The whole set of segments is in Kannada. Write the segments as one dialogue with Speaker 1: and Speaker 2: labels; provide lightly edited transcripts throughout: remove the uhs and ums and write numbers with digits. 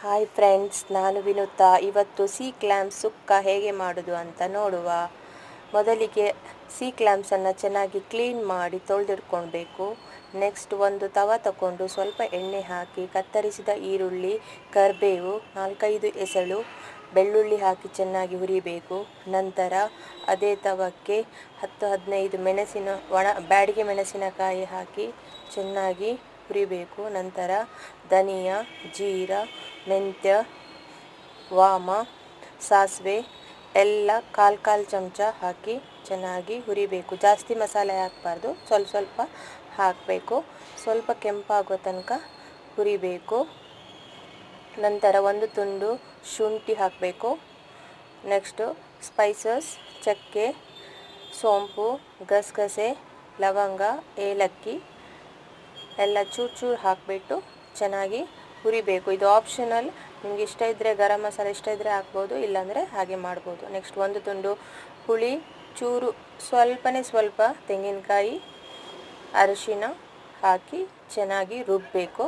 Speaker 1: ಹಾಯ್ ಫ್ರೆಂಡ್ಸ್, ನಾನು ವಿನುತಾ. ಇವತ್ತು ಸೀ ಕ್ಲ್ಯಾಮ್ಸ್ ಸುಕ್ಕ ಹೇಗೆ ಮಾಡೋದು ಅಂತ ನೋಡುವ. ಮೊದಲಿಗೆ ಸೀ ಕ್ಲ್ಯಾಮ್ಸನ್ನು ಚೆನ್ನಾಗಿ ಕ್ಲೀನ್ ಮಾಡಿ ತೊಳೆದಿಟ್ಕೊಳ್ಬೇಕು. ನೆಕ್ಸ್ಟ್ ಒಂದು ತವ ತಗೊಂಡು ಸ್ವಲ್ಪ ಎಣ್ಣೆ ಹಾಕಿ ಕತ್ತರಿಸಿದ ಈರುಳ್ಳಿ, ಕರಿಬೇವು, 4-5 ಎಸಳು ಬೆಳ್ಳುಳ್ಳಿ ಹಾಕಿ ಚೆನ್ನಾಗಿ ಹುರಿಬೇಕು. ನಂತರ ಅದೇ ತವಕ್ಕೆ 10-15 ಬ್ಯಾಡಿಗೆ ಮೆಣಸಿನಕಾಯಿ ಹಾಕಿ ಚೆನ್ನಾಗಿ ಹುರಿಬೇಕು. ನಂತರ ಧನಿಯಾ, ಜೀರಾ, ಮೆಂತ್ಯ, ವಾಮ, ಸಾಸಿವೆ ಎಲ್ಲ ಕಾಲು ಚಮಚ ಹಾಕಿ ಚೆನ್ನಾಗಿ ಹುರಿಬೇಕು. ಜಾಸ್ತಿ ಮಸಾಲೆ ಹಾಕಬಾರ್ದು, ಸ್ವಲ್ಪ ಹಾಕಬೇಕು. ಸ್ವಲ್ಪ ಕೆಂಪಾಗೋ ತನಕ ಹುರಿಬೇಕು. ನಂತರ ಒಂದು ತುಂಡು ಶುಂಠಿ ಹಾಕಬೇಕು. ನೆಕ್ಸ್ಟು ಸ್ಪೈಸಸ್, ಚಕ್ಕೆ, ಸೋಂಪು, ಗಸಗಸೆ, ಲವಂಗ, ಏಲಕ್ಕಿ ಎಲ್ಲ ಚೂರು ಹಾಕಿಬಿಟ್ಟು ಚೆನ್ನಾಗಿ ಹುರಿಬೇಕು. ಇದು ಆಪ್ಷನಲ್, ನಿಮಗೆ ಇಷ್ಟ ಇದ್ದರೆ ಗರಂ ಮಸಾಲೆ ಇಷ್ಟ ಇದ್ದರೆ ಹಾಕ್ಬೋದು, ಇಲ್ಲಾಂದರೆ ಹಾಗೆ ಮಾಡ್ಬೋದು. ನೆಕ್ಸ್ಟ್ ಒಂದು ತುಂಡು ಹುಳಿ, ಚೂರು ಸ್ವಲ್ಪ ತೆಂಗಿನಕಾಯಿ, ಅರಿಶಿನ ಹಾಕಿ ಚೆನ್ನಾಗಿ ರುಬ್ಬಬೇಕು.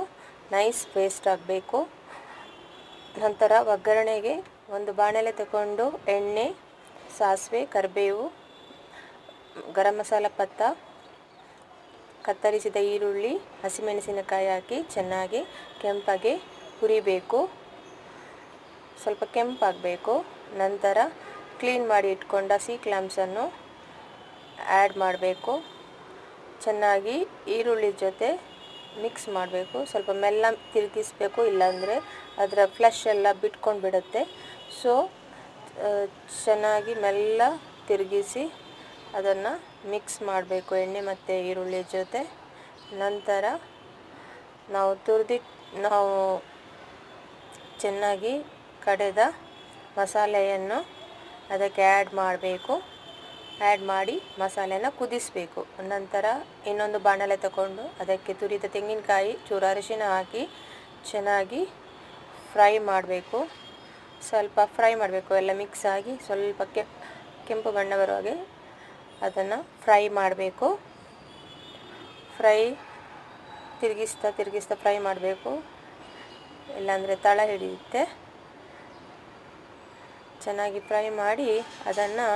Speaker 1: ನೈಸ್ ಪೇಸ್ಟ್ ಆಗಬೇಕು. ನಂತರ ಒಗ್ಗರಣೆಗೆ ಒಂದು ಬಾಣಲೆ ತಗೊಂಡು ಎಣ್ಣೆ, ಸಾಸಿವೆ, ಕರಿಬೇವು, ಗರಂ ಮಸಾಲ ಪತ್ತ, ಕತ್ತರಿಸಿದ ಈರುಳ್ಳಿ, ಹಸಿಮೆಣಸಿನಕಾಯಿ ಹಾಕಿ ಚೆನ್ನಾಗಿ ಕೆಂಪಾಗಿ ಹುರಿಬೇಕು. ಸ್ವಲ್ಪ ಕೆಂಪಾಗಬೇಕು. ನಂತರ ಕ್ಲೀನ್ ಮಾಡಿ ಇಟ್ಕೊಂಡ ಸೀ ಕ್ಲ್ಯಾಮ್ಸನ್ನು ಆ್ಯಡ್ ಮಾಡಬೇಕು. ಚೆನ್ನಾಗಿ ಈರುಳ್ಳಿ ಜೊತೆ ಮಿಕ್ಸ್ ಮಾಡಬೇಕು. ಸ್ವಲ್ಪ ಮೆಲ್ಲ ತಿರುಗಿಸ್ಬೇಕು, ಇಲ್ಲಾಂದರೆ ಅದರ ಫ್ಲೆಶ್ ಎಲ್ಲ ಬಿಟ್ಕೊಂಡು ಬಿಡುತ್ತೆ. ಸೊ ಚೆನ್ನಾಗಿ ಮೆಲ್ಲ ತಿರುಗಿಸಿ ಅದನ್ನು ಮಿಕ್ಸ್ ಮಾಡಬೇಕು ಎಣ್ಣೆ ಮತ್ತು ಈರುಳ್ಳಿ ಜೊತೆ. ನಂತರ ನಾವು ಚೆನ್ನಾಗಿ ಕಡೆದ ಮಸಾಲೆಯನ್ನು ಅದಕ್ಕೆ ಆ್ಯಡ್ ಮಾಡಬೇಕು. ಆ್ಯಡ್ ಮಾಡಿ ಮಸಾಲೆನ ಕುದಿಸಬೇಕು. ನಂತರ ಇನ್ನೊಂದು ಬಾಣಲೆ ತಗೊಂಡು ಅದಕ್ಕೆ ತುರಿದ ತೆಂಗಿನಕಾಯಿ, ಚೂರು ಅರಿಶಿನ ಹಾಕಿ ಚೆನ್ನಾಗಿ ಫ್ರೈ ಮಾಡಬೇಕು. ಸ್ವಲ್ಪ ಫ್ರೈ ಮಾಡಬೇಕು, ಎಲ್ಲ ಮಿಕ್ಸ್ ಆಗಿ ಸ್ವಲ್ಪ ಕೆಂಪು ಬಣ್ಣ ಬರುವಾಗೆ ಅದನ್ನು ಫ್ರೈ ಮಾಡಬೇಕು. ತಿರುಗಿಸ್ತಾ ಫ್ರೈ ಮಾಡಬೇಕು, ಇಲ್ಲಾಂದರೆ ತಳ ಹಿಡಿಯುತ್ತೆ. ಚೆನ್ನಾಗಿ ಫ್ರೈ ಮಾಡಿ ಅದನ್ನು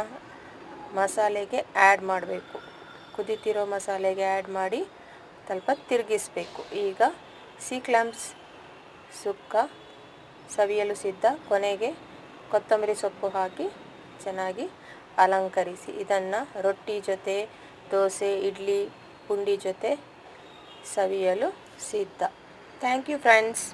Speaker 1: ಮಸಾಲೆಗೆ ಆ್ಯಡ್ ಮಾಡಬೇಕು. ಕುದೀತಿರೋ ಮಸಾಲೆಗೆ ಆ್ಯಡ್ ಮಾಡಿ ಸ್ವಲ್ಪ ತಿರುಗಿಸಬೇಕು. ಈಗ ಸೀ ಕ್ಲ್ಯಾಮ್ಸ್ ಸುಕ್ಕ ಸವಿಯಲು ಸಿದ್ಧ. ಕೊನೆಗೆ ಕೊತ್ತಂಬರಿ ಸೊಪ್ಪು ಹಾಕಿ ಚೆನ್ನಾಗಿ ಅಲಂಕರಿಸಿ. ಇದನ್ನು ರೊಟ್ಟಿ ಜೊತೆ, ದೋಸೆ, ಇಡ್ಲಿ, ಪುಂಡಿ ಜೊತೆ ಸವಿಯಲು ಸಿದ್ಧ. Thank you friends.